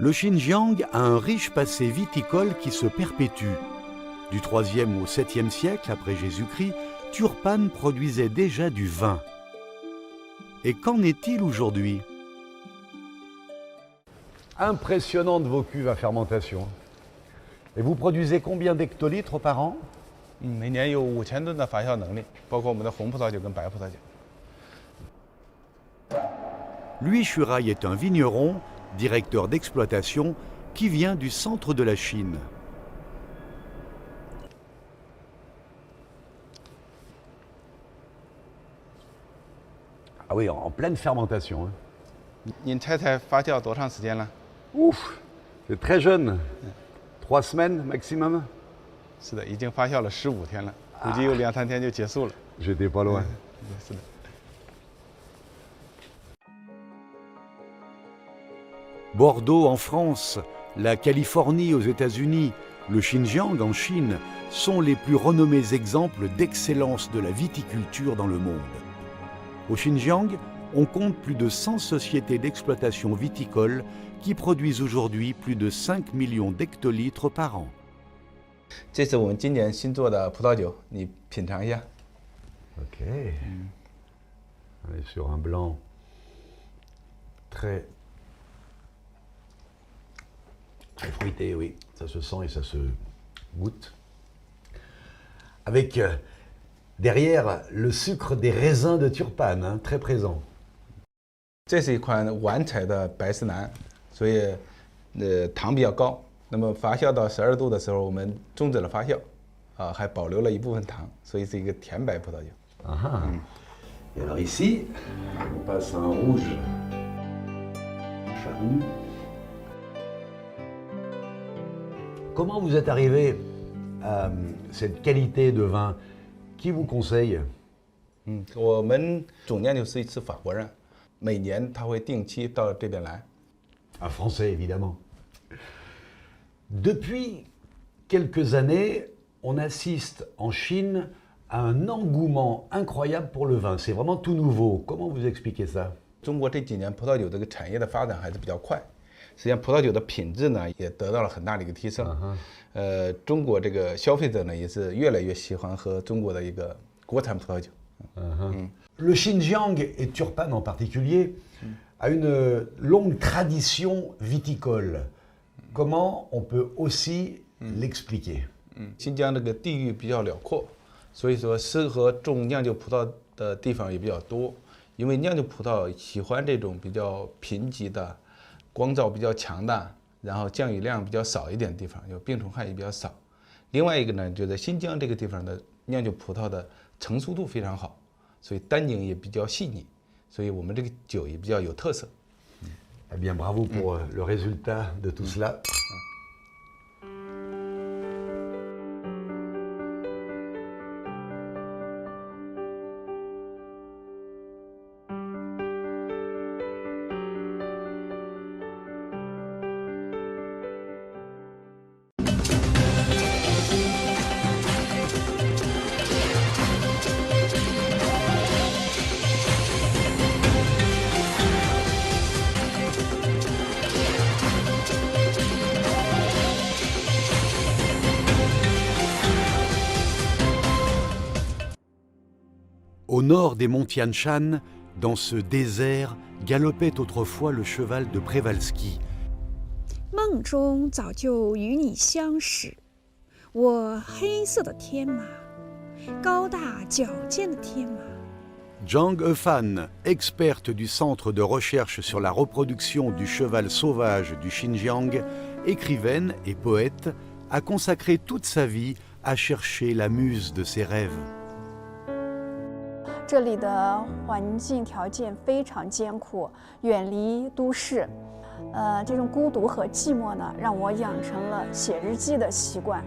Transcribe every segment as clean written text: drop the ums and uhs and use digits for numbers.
Le Xinjiang a un riche passé viticole qui se perpétue. Du IIIe au VIIe siècle après Jésus-Christ, Turpan produisait déjà du vin. Et qu'en est-il aujourd'hui? Impressionnante vos cuves à fermentation. Et vous produisez combien d'hectolitres par an? 每年有5000吨的发酵能力，包括我们的红葡萄酒跟白葡萄酒。Louis Churail est un vigneron, directeur d'exploitation, qui vient du centre de la Chine. Ah oui, en pleine fermentation. 您猜猜发酵多长时间了？ Ouf, c'est très jeune. 3 semaines maximum. 是的，已经发酵了15天了，估计有2、3天就结束了。 J'étais pas loin. 是的。Bordeaux en France, la Californie aux États-Unis, le Xinjiang en Chine sont les plus renommés exemples d'excellence de la viticulture dans le monde. Au Xinjiang, on compte plus de 100 sociétés d'exploitation viticole qui produisent aujourd'hui plus de 5 millions d'hectolitres par an. 这是我们今年新做的葡萄酒，你品尝一下。 Ok. On est sur un blanc très fruité, oui. Ça se sent et ça se goûte. Avec derrière le sucre des raisins de Turpan, hein, très présent. 这是一款晚采的白石楠，所以糖比较高。那么发酵到12度的时候，我们终止了发酵，还保留了一部分糖，所以是一个甜白葡萄酒。 Et alors ici, on passe à un rouge charnu. Comment vous êtes arrivé à cette qualité de vin? Qui vous conseille? 我们总酿酒师是法国人，每年他会定期到这边来。 Un Français, évidemment. Depuis quelques années, on assiste en Chine à un engouement incroyable pour le vin. C'est vraiment tout nouveau. Comment vous expliquez ça? 中国这几年葡萄酒这个产业的发展还是比较快，实际上葡萄酒的品质呢也得到了很大的一个提升。中国这个消费者呢也是越来越喜欢喝中国的一个国产葡萄酒。Le Xinjiang et Turpan en particulier a une longue tradition viticole. Comment on peut aussi l'expliquer? 新疆这个地域比较辽阔，所以说适合种酿酒葡萄的地方也比较多。因为酿酒葡萄喜欢这种比较贫瘠的、光照比较强的，然后降雨量比较少一点的地方，有病虫害也比较少。另外一个呢，就在新疆这个地方的酿酒葡萄的成熟度非常好，所以单宁也比较细腻，所以我们这个酒也比较有特色。 Eh bien, bravo pour le résultat de tout cela. Au nord des monts Tian Shan, dans ce désert, galopait autrefois le cheval de Przewalski. 梦中早就与你相识，我黑色的天马，高大矫健的天马。 Zhang Efan, experte du Centre de recherche sur la reproduction du cheval sauvage du Xinjiang, écrivaine et poète, a consacré toute sa vie à chercher la muse de ses rêves. 这里的环境条件非常艰苦，远离都市，这种孤独和寂寞呢，让我养成了写日记的习惯。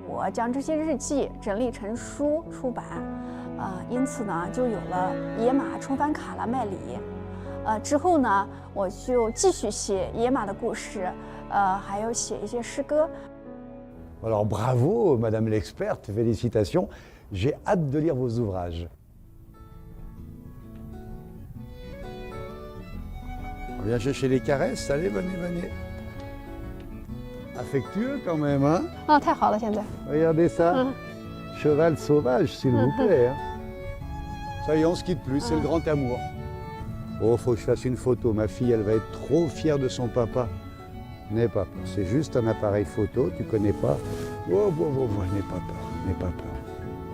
我将这些日记整理成书出版，因此呢，就有了《野马重返卡拉麦里》。之后呢，我就继续写野马的故事，还有写一些诗歌。Alors bravo, Madame l'experte, félicitations. J'ai hâte de lire vos ouvrages. On vient chercher les caresses, allez, venez, venez. Affectueux quand même, hein? 啊，太好了，现在。 Regardez ça. 嗯 Cheval sauvage, s'il vous plaît. Hein. Ça y est, on se quitte plus, c'est le grand amour. Oh, faut que je fasse une photo. Ma fille, elle va être trop fière de son papa. N'aie pas peur, c'est juste un appareil photo, tu connais pas. Oh, n'aie pas peur, n'aie pas peur.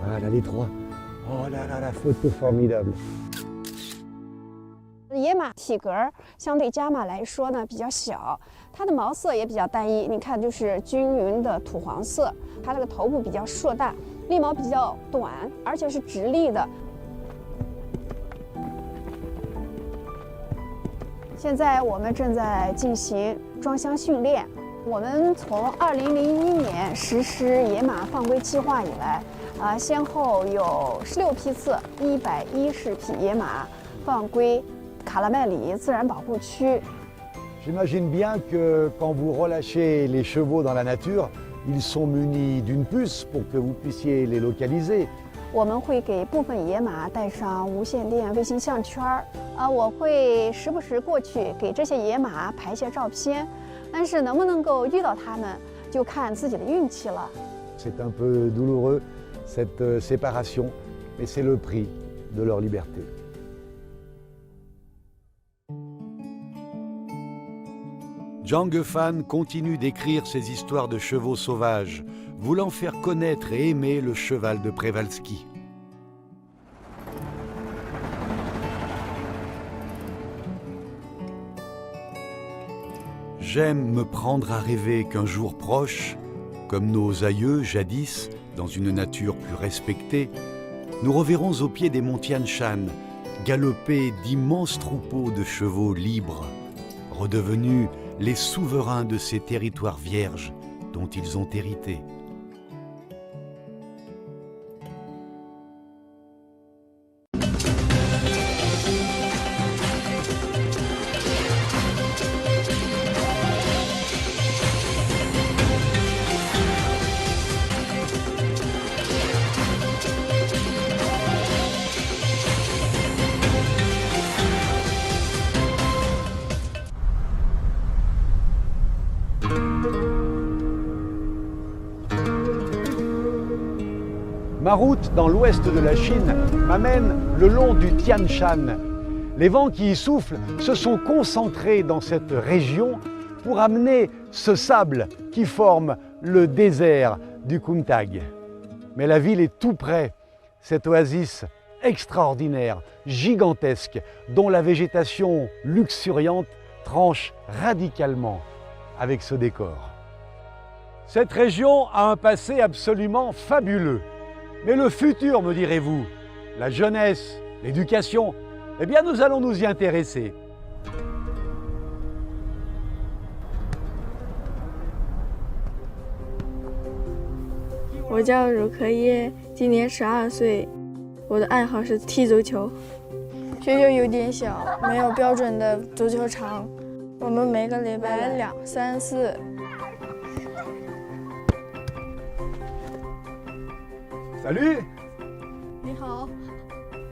Voilà, les trois. Oh là là, la photo formidable. 野马体格相对家马来说呢比较小，它的毛色也比较单一，你看就是均匀的土黄色。它这个头部比较硕大，立毛比较短，而且是直立的。现在我们正在进行装箱训练。我们从2001年实施野马放归计划以来，先后有16批次110匹野马放归 卡拉麦里自然保护区。 J'imagine bien que quand vous relâchez les chevaux dans la nature, ils sont munis d'une puce pour que vous puissiez les localiser. 我们会给部分野马带上无线电卫星项圈儿，我会时不时过去给这些野马拍一些照片，但是能不能够遇到它们，就看自己的运气了。 C'est un peu douloureux cette séparation, mais c'est le prix de leur liberté. Zhang Gefan continue d'écrire ses histoires de chevaux sauvages, voulant faire connaître et aimer le cheval de Przewalski. J'aime me prendre à rêver qu'un jour proche, comme nos aïeux jadis, dans une nature plus respectée, nous reverrons au pied des monts Tian Shan galoper d'immenses troupeaux de chevaux libres, redevenus les souverains de ces territoires vierges dont ils ont hérité. Ma route dans l'ouest de la Chine m'amène le long du Tian Shan. Les vents qui y soufflent se sont concentrés dans cette région pour amener ce sable qui forme le désert du Kuntag. Mais la ville est tout près, cette oasis extraordinaire, gigantesque, dont la végétation luxuriante tranche radicalement avec ce décor. Cette région a un passé absolument fabuleux. Mais le futur, me direz-vous, la jeunesse, l'éducation, eh bien nous allons nous y intéresser. Je m'appelle Ru Ke, 今年12岁，我的爱好是踢足球。学校有点小，没有标准的足球场，我们每个礼拜2、3、4。 Salut! 你好，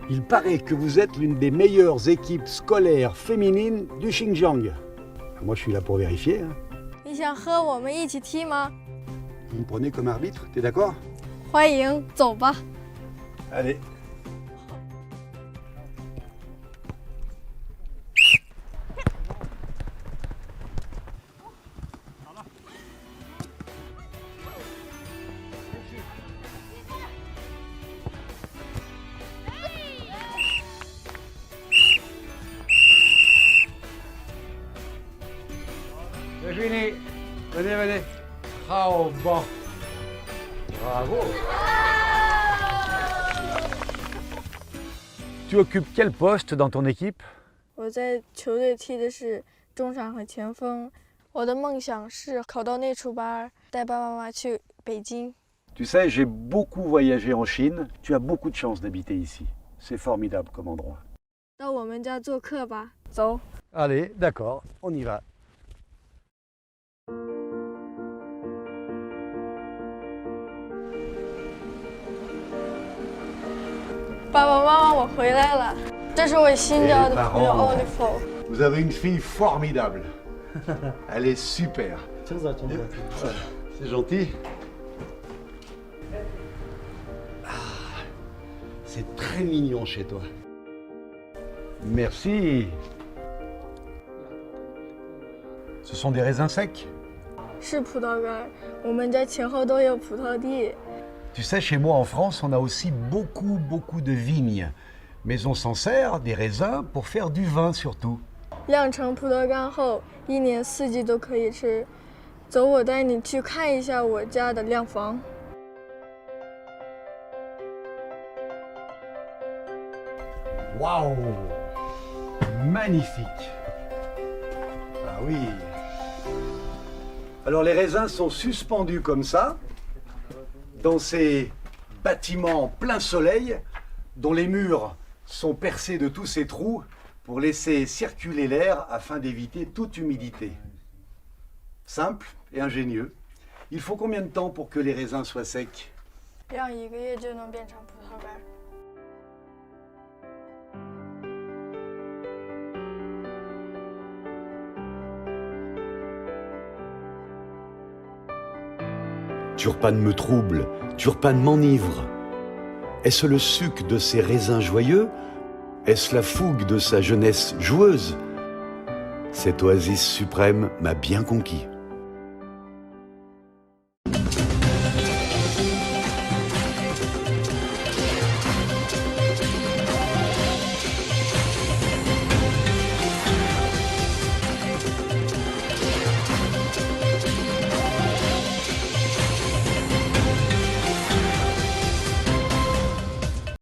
Il paraît que vous êtes l'une des meilleures équipes scolaires féminines du Xinjiang. Moi, je suis là pour vérifier. Hein. 你想和我们一起踢吗？ Vous me prenez comme arbitre, t'es d'accord? 欢迎，走吧。 Allez. C'est fini. Venez, venez. Oh, bon. Bravo. Tu occupes quel poste dans ton équipe? 我在球队踢的是中场和前锋。我的梦想是考到内储班，带爸爸妈妈去北京。 Tu sais, j'ai beaucoup voyagé en Chine. Tu as beaucoup de chance d'habiter ici. C'est formidable comme endroit. 到我们家做客吧，走。 Allez, d'accord, on y va. 爸爸妈妈，我回来了，这是我新交的朋友哎爸哦 Oliver。Vous avez une fille formidable. Elle est super. C'est gentil. C'est très mignon chez toi. Merci. Ce sont des raisins secs. 是葡萄干，我们家前后都有葡萄地。 Tu sais, chez moi en France, on a aussi beaucoup de vignes. Mais on s'en sert, des raisins, pour faire du vin surtout. 酿成葡萄干后，一年四季都可以吃。走，我带你去看一下我家的酿房。 Waouh! Magnifique! Ah oui! Alors les raisins sont suspendus comme ça, dans ces bâtiments plein soleil, dont les murs sont percés de tous ces trous pour laisser circuler l'air afin d'éviter toute humidité. Simple et ingénieux. Il faut combien de temps pour que les raisins soient secs? 晾1个月就能变成葡萄干。 Turpane me trouble, Turpane m'enivre. Est-ce le suc de ces raisins joyeux? Est-ce la fougue de sa jeunesse joueuse? Cette oasis suprême m'a bien conquis.